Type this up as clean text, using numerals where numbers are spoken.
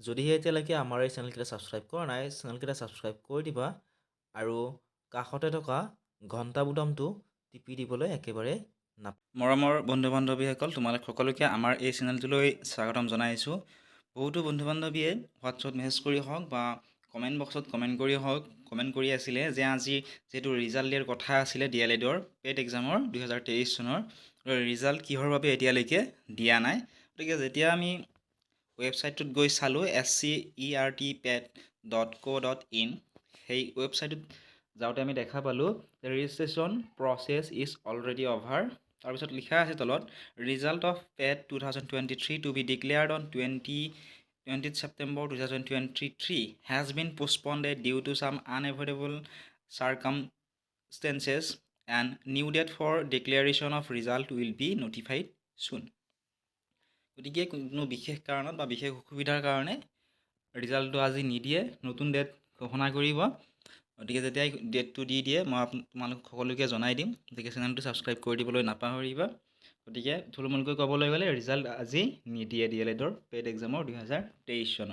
যদিহে এতিয়ালৈকে আমাৰ এই চেনেলকেইটা ছাবস্ক্ৰাইব কৰা নাই চেনেলকেইটা ছাবস্ক্ৰাইব কৰি দিবা আৰু কাষতে থকা ঘণ্টা বুটামটো টিপি দিবলৈ একেবাৰে মৰমৰ বন্ধু বান্ধৱীসকল তোমালোক সকলোকে আমাৰ এই চেনেলটোলৈ স্বাগতম জনাইছোঁ। বহুতো বন্ধু বান্ধৱীয়ে হোৱাটছআপ মেছেজ কৰি হওক বা কমেণ্ট বক্সত কমেণ্ট কৰি আছিলে যে আজি যিহেতু ৰিজাল্ট দিয়াৰ কথা আছিলে D.El.Edৰ পেট এক্সামৰ 2023 চনৰ ৰিজাল্ট কিহৰ বাবে এতিয়ালৈকে দিয়া নাই। গতিকে যেতিয়া আমি ৱেবছাইটটোত গৈ চালোঁ SCERT.co.in সেই ৱেবছাইটটোত যাওঁতে আমি দেখা পালোঁ registration process is already over. তাৰপিছত লিখা আছে তলত result of PET 2023 to be declared on 20th September 2023 has been postponed due to some unavoidable circumstances and new date for declaration of result will be notified soon. গতিকে কোনো বিশেষ কাৰণত বা বিশেষ অসুবিধাৰ কাৰণে ৰিজাল্টটো আজি নিদিয়ে, নতুন ডেট ঘোষণা কৰিব। গতিকে যেতিয়াই ডেটটো দি দিয়ে মই তোমালোক সকলোকে জনাই দিম। গতিকে চেনেলটো ছাবস্ক্ৰাইব কৰি দিবলৈ নাপাহৰিবা। গতিকে থুলমূলকৈ ক'বলৈ গ'লে ৰিজাল্ট আজি নিদিয়ে D.El.Edৰ পেট এক্সামৰ 2023 চনৰ।